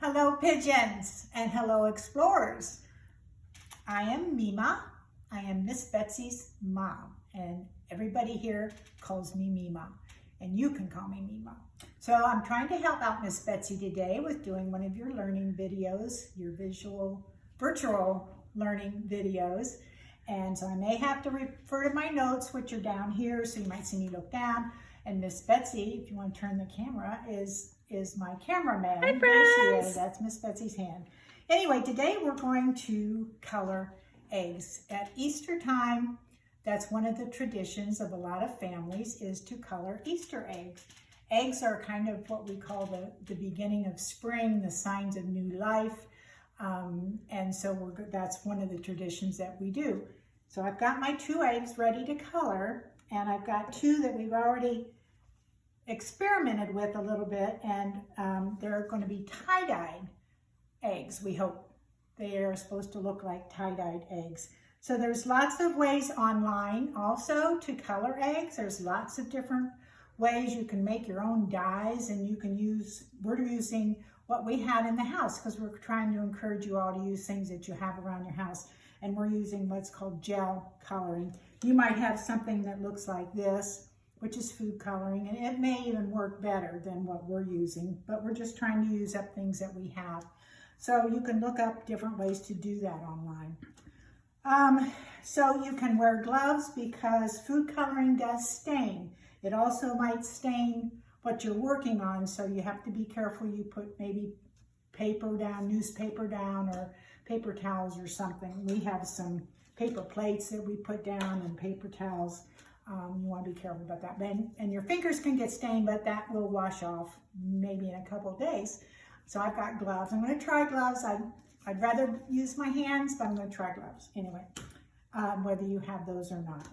Hello pigeons and hello explorers. I am Meema. I am Miss Betsy's mom and everybody here calls me Meema and you can call me Meema. So I'm trying to help out Miss Betsy today with doing one of your learning videos, your virtual learning videos. And so I may have to refer to my notes, which are down here, so you might see me look down. And Miss Betsy, if you want to turn the camera, is my cameraman. Hi, friends. There she is. That's Miss Betsy's hand. Anyway, today we're going to color eggs. At Easter time, that's one of the traditions of a lot of families is to color Easter eggs. Eggs are kind of what we call the beginning of spring, the signs of new life. And so that's one of the traditions that we do. So I've got my 2 eggs ready to color, and I've got 2 that we've already experimented with a little bit, and they're going to be tie-dyed eggs, we hope. They are supposed to look like tie-dyed eggs. So there's lots of ways online also to color eggs. There's lots of different ways you can make your own dyes, and we're using what we had in the house because we're trying to encourage you all to use things that you have around your house. And we're using what's called gel coloring. You might have something that looks like this, which is food coloring, and it may even work better than what we're using, but we're just trying to use up things that we have. So you can look up different ways to do that online. So you can wear gloves because food coloring does stain. It also might stain what you're working on, so you have to be careful. You put maybe paper down, newspaper down, or paper towels or something. We have some paper plates that we put down and paper towels. You want to be careful about that. And your fingers can get stained, but that will wash off maybe in a couple of days. So I've got gloves. I'm going to try gloves. I'd rather use my hands, but I'm going to try gloves anyway, whether you have those or not.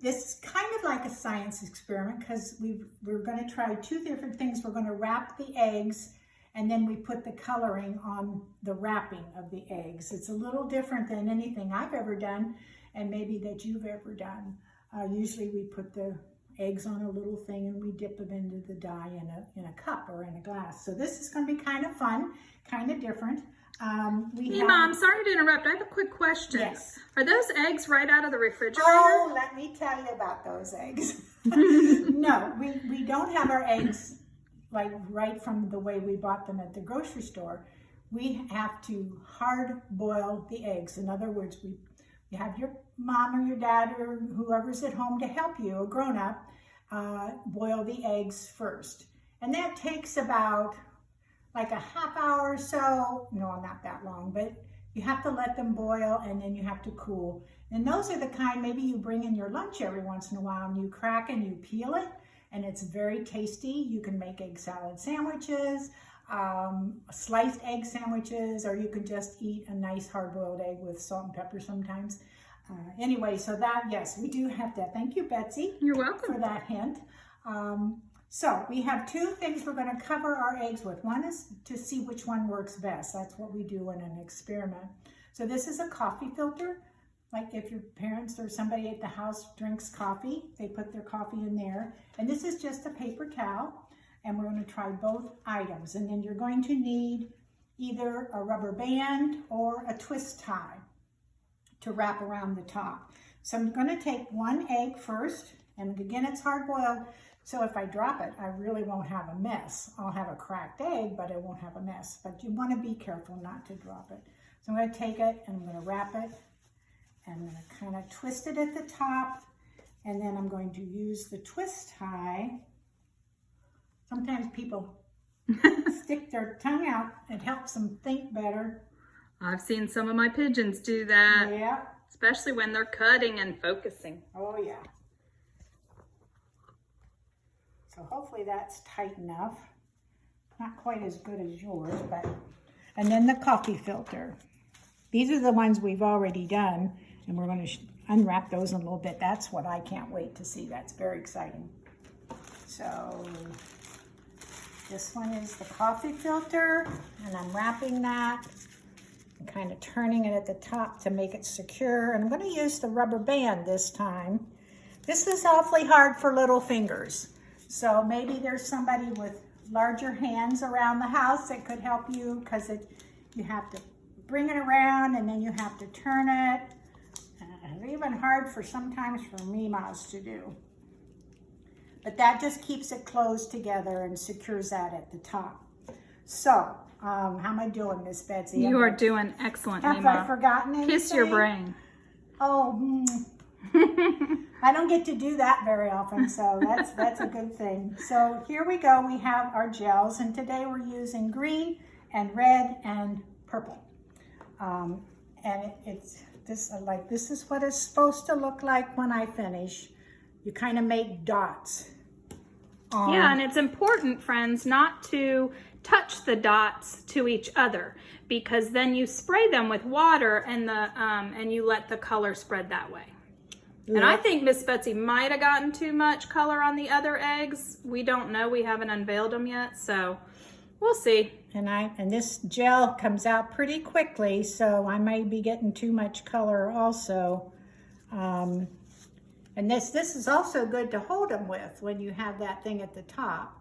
This is kind of like a science experiment because we're going to try 2 different things. We're going to wrap the eggs, and then we put the coloring on the wrapping of the eggs. It's a little different than anything I've ever done, and maybe that you've ever done. Usually we put the eggs on a little thing and we dip them into the dye in a cup or in a glass. So this is going to be kind of fun, kind of different. Meema, I'm sorry to interrupt. I have a quick question. Yes. Are those eggs right out of the refrigerator? Oh, let me tell you about those eggs. No, we don't have our eggs like right from the way we bought them at the grocery store. We have to hard boil the eggs. In other words, you have your mom or your dad or whoever's at home to help you, a grown-up, boil the eggs first. And that takes about like a half hour or so. No, not that long, but you have to let them boil and then you have to cool. And those are the kind maybe you bring in your lunch every once in a while, and you crack and you peel it, and it's very tasty. You can make egg salad sandwiches, sliced egg sandwiches, or you can just eat a nice hard-boiled egg with salt and pepper sometimes. Anyway, so that, yes, we do have that. Thank you, Betsy. You're welcome. For that hint. So we have 2 things we're going to cover our eggs with. One is to see which one works best. That's what we do in an experiment. So this is a coffee filter. Like if your parents or somebody at the house drinks coffee, they put their coffee in there. And this is just a paper towel. And we're going to try both items. And then you're going to need either a rubber band or a twist tie to wrap around the top. So I'm going to take 1 egg first. And again, it's hard boiled. So if I drop it, I really won't have a mess. I'll have a cracked egg, but I won't have a mess. But you want to be careful not to drop it. So I'm going to take it and I'm going to wrap it. And I'm going to kind of twist it at the top. And then I'm going to use the twist tie. Sometimes people stick their tongue out. It helps them think better. I've seen some of my pigeons do that. Yeah. Especially when they're cutting and focusing. Oh, yeah. So hopefully that's tight enough. Not quite as good as yours, but... And then the coffee filter. These are the ones we've already done, and we're going to unwrap those in a little bit. That's what I can't wait to see. That's very exciting. So this one is the coffee filter, and I'm wrapping that and kind of turning it at the top to make it secure. And I'm going to use the rubber band this time. This is awfully hard for little fingers. So maybe there's somebody with larger hands around the house that could help you, because you have to bring it around and then you have to turn it. It's even hard sometimes for Meemas to do. But that just keeps it closed together and secures that at the top. So, how am I doing, Miss Betsy? You are doing excellent, Have Meema. I forgotten anything? Kiss your brain. Oh, I don't get to do that very often, so that's a good thing. So here we go. We have our gels, and today we're using green and red and purple. And it's this is what it's supposed to look like when I finish. You kind of make dots. Yeah, and it's important, friends, not to touch the dots to each other, because then you spray them with water and you let the color spread that way. Yeah. And I think Miss Betsy might have gotten too much color on the other eggs. We don't know. We haven't unveiled them yet, so we'll see. And this gel comes out pretty quickly, so I may be getting too much color also. And this is also good to hold them with when you have that thing at the top.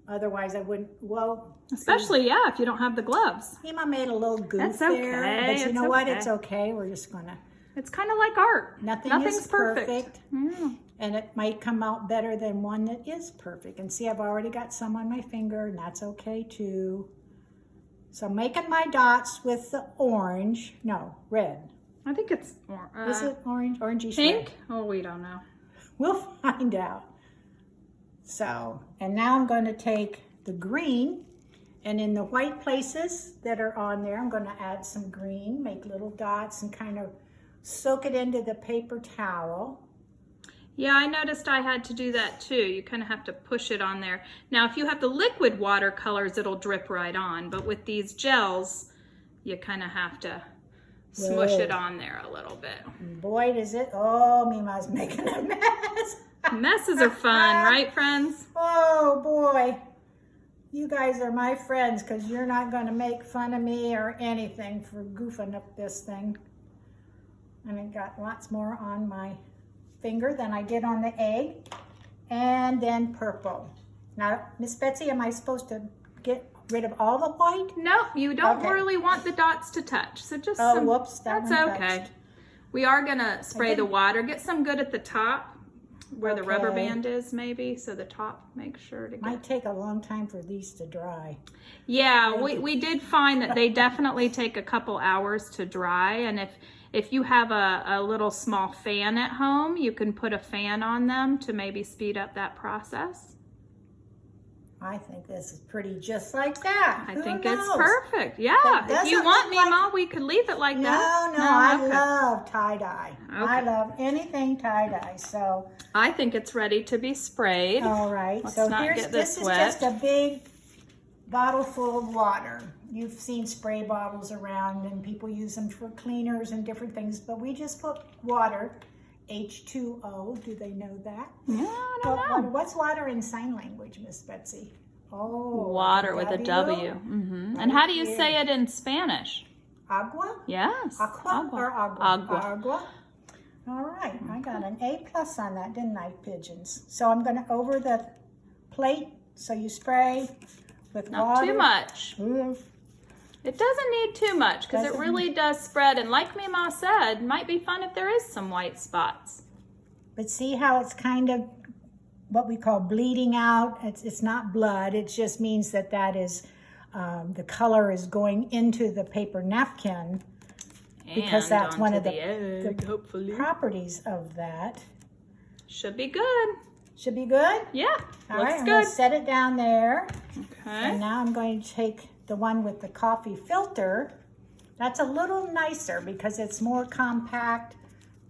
Otherwise, I wouldn't, well. Especially, yeah, if you don't have the gloves. Meema made a little goof That's there. okay. But you know what? It's okay. We're just going to. It's kind of like art. Nothing's perfect. Yeah. And it might come out better than one that is perfect. And see, I've already got some on my finger, and that's okay too. So I'm making my dots with the orange. No, red. I think it's is it orange? Orangey pink? red? Oh, we don't know. We'll find out. So, and now I'm going to take the green, and in the white places that are on there, I'm going to add some green, make little dots, and kind of soak it into the paper towel. Yeah, I noticed I had to do that too. You kind of have to push it on there. Now, if you have the liquid watercolors, it'll drip right on. But with these gels, you kind of have to smush it on there a little bit. Boy, does it. Oh, Meema's making a mess. Messes are fun, right, friends? Oh, boy. You guys are my friends, because you're not going to make fun of me or anything for goofing up this thing. And I got lots more on my finger than I did on the egg. And then purple. Now, Miss Betsy, am I supposed to get rid of all the white? Nope, you don't really want the dots to touch. So just whoops, that's okay. Touched. We are gonna spray the water. Get some good at the top where the rubber band is, maybe. So the top, make sure to get. Might take a long time for these to dry. Yeah, we did find that they definitely take a couple hours to dry. And if you have a little small fan at home, you can put a fan on them to maybe speed up that process. I think this is pretty just like that. I think it's perfect. Yeah, if you want, Meema, we could leave it like that. No, I love tie-dye. Okay. I love anything tie-dye, so. I think it's ready to be sprayed. All right, so this is just a big bottle full of water. You've seen spray bottles around, and people use them for cleaners and different things, but we just put water, H2O. Do they know that? Yeah, I don't know. What's water in sign language, Miss Betsy? Oh, water with a W. Mm-hmm. And how do you say it in Spanish? Agua? Yes. Aqua or agua? Agua. Agua. All right, I got an A+ on that, didn't I, pigeons? So I'm going to over the plate, so you spray with water. Not too much. Ooh. It doesn't need too much, because it really does spread. And like Meema said, might be fun if there is some white spots. But see how it's kind of what we call bleeding out? It's not blood. It just means that is the color is going into the paper napkin, because that's one of the properties of that. Should be good. Should be good? Yeah, All looks right, I'm good. going to set it down there. Okay. And now I'm going to take the one with the coffee filter. That's a little nicer because it's more compact,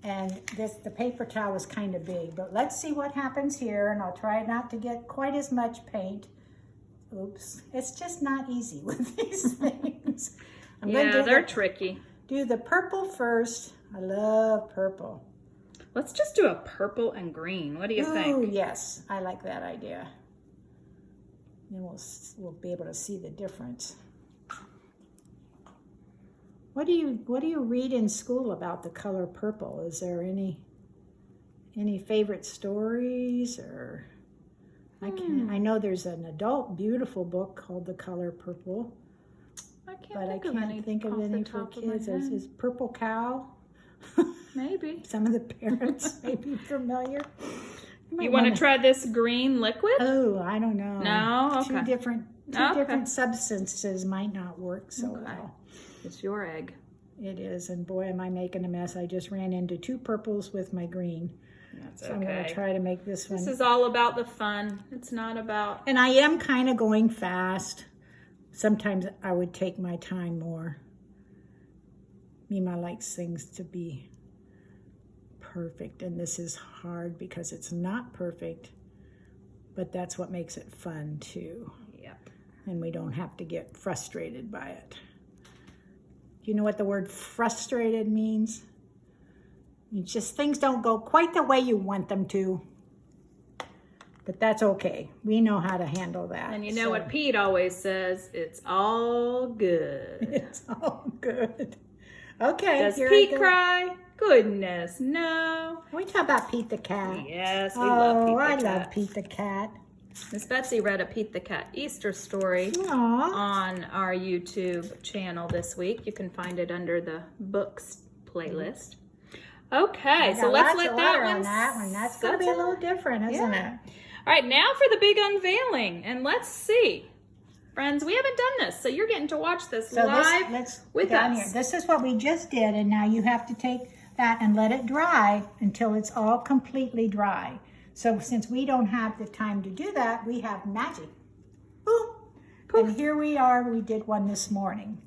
and the paper towel is kind of big. But let's see what happens here, and I'll try not to get quite as much paint. Oops, it's just not easy with these things. They're tricky. Do the purple first. I love purple. Let's just do a purple and green. What do you think? Ooh, yes, I like that idea. And we'll be able to see the difference. What do you read in school about the color purple? Is there any favorite stories or I can't. I know there's an adult beautiful book called The Color Purple, I can't but I think of can't any think of off the any for top of my kids. head. Is Purple Cow? Maybe. Some of the parents may be familiar. You want to try this green liquid? Oh, I don't know. No? Okay. Two different substances might not work so well. It's your egg. It is, and boy, am I making a mess. I just ran into 2 purples with my green. That's so I'm going to try to make this one. This is all about the fun. It's not about... And I am kind of going fast. Sometimes I would take my time more. Meema likes things to be perfect, and this is hard because it's not perfect, but that's what makes it fun too. Yep. And we don't have to get frustrated by it. You know what the word frustrated means? It's just things don't go quite the way you want them to. But that's okay. We know how to handle that. And you know what Pete always says, it's all good. It's all good. Okay. Does Pete cry? Goodness, no. Can we talk about Pete the cat? Yes, we love Pete the cat. I love Pete the cat. Miss Betsy read a Pete the Cat Easter story on our YouTube channel this week. You can find it under the books playlist. Okay, so let's let that one. That's going to be a little different, isn't it? All right, now for the big unveiling, and let's see. Friends, we haven't done this, so you're getting to watch this live with us. Here. This is what we just did, and now you have to take that and let it dry until it's all completely dry. So since we don't have the time to do that, we have magic. Boom. Poof. And here we are. We did one this morning.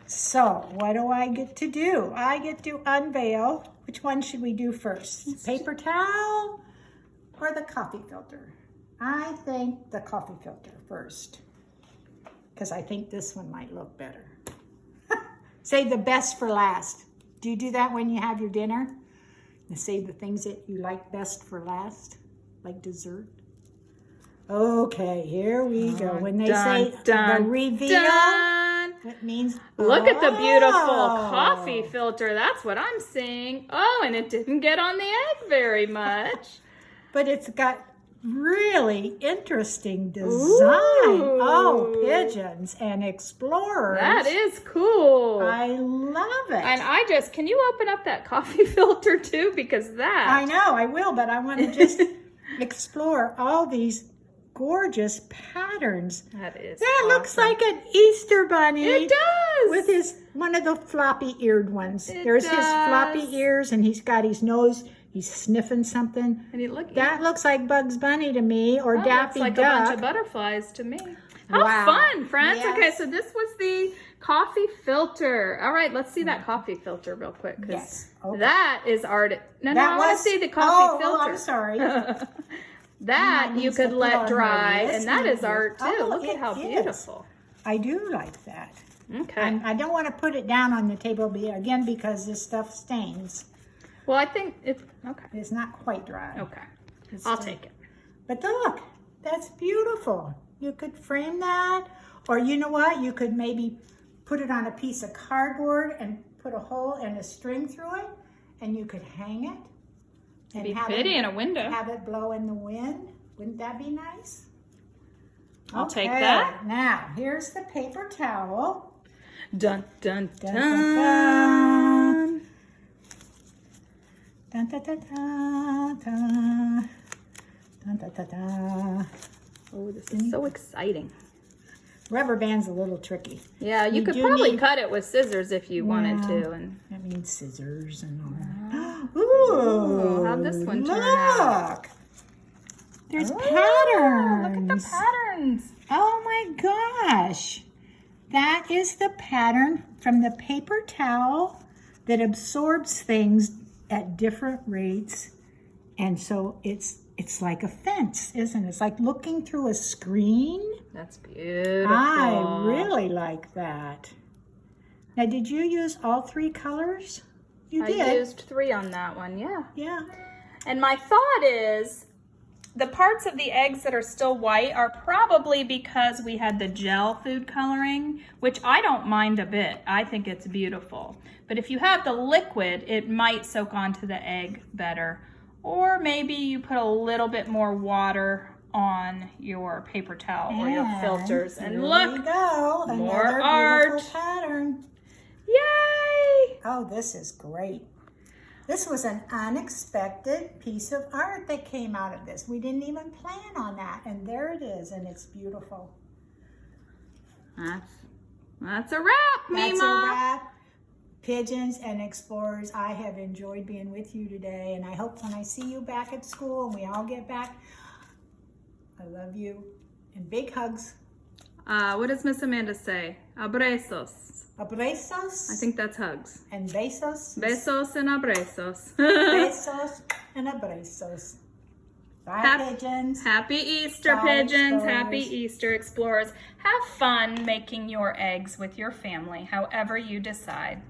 So what do I get to do? I get to unveil. Which one should we do first? Paper towel or the coffee filter? I think the coffee filter first, because I think this one might look better. Save the best for last. Do you do that when you have your dinner? And save the things that you like best for last, like dessert? Okay, here we go. When they say the reveal, it means... Look at the beautiful coffee filter. That's what I'm seeing. Oh, and it didn't get on the egg very much. But it's got really interesting design. Ooh. Oh, pigeons and explorers. That is cool. I love it. And can you open up that coffee filter too? Because that... I know, I will, but I want to just explore all these gorgeous patterns. That is awesome. Looks like an Easter bunny. It does. With one of the floppy-eared ones. There's his floppy ears, and he's got his nose. He's sniffing something. And that looks like Bugs Bunny to me, or Daffy Duck. Looks like a bunch of butterflies to me. How fun, friends. Yes. Okay, so this was the coffee filter. All right, let's see that coffee filter real quick. Yes. Okay. That is art. No, I want to see the coffee filter. Oh, I'm sorry. That you could let dry, and that is art too. Oh, look at how beautiful. I do like that. Okay. I don't want to put it down on the table again because this stuff stains. Well, I think it's okay. It's not quite dry. Okay. I'll take it. But look, that's beautiful. You could frame that, or you know what? You could maybe put it on a piece of cardboard and put a hole and a string through it, and you could hang it. It'd be pretty in a window. Have it blow in the wind. Wouldn't that be nice? I'll take that. Now, here's the paper towel. Dun, dun, dun. Dun, dun, dun, dun, dun, dun. Dun, dun, dun, dun. Oh, this is so exciting. Rubber band's a little tricky. Yeah, you could probably cut it with scissors if you wanted to. And that means scissors and all that. Ooh, how'd this one turn out? Look! There's patterns. Look at the patterns. Oh my gosh. That is the pattern from the paper towel that absorbs things at different rates. And so it's like a fence, isn't it? It's like looking through a screen. That's beautiful. I really like that. Now, did you use all 3 colors? You did. I used 3 on that one, yeah. Yeah. And my thought is, the parts of the eggs that are still white are probably because we had the gel food coloring, which I don't mind a bit. I think it's beautiful. But if you have the liquid, it might soak onto the egg better. Or maybe you put a little bit more water on your paper towel or your And filters. And here look, we go. more Another art. beautiful pattern. Yay! Oh, this is great. This was an unexpected piece of art that came out of this. We didn't even plan on that. And there it is, and it's beautiful. That's a wrap, Meema. That's a wrap. Pigeons and explorers, I have enjoyed being with you today, and I hope when I see you back at school and we all get back, I love you. And big hugs. What does Miss Amanda say? Abrazos. Abrazos. I think that's hugs. And besos. Besos and abrazos. Besos and abrazos. Bye, pigeons. Happy Easter, Bye, pigeons. explorers. Happy Easter, explorers. Have fun making your eggs with your family, however you decide.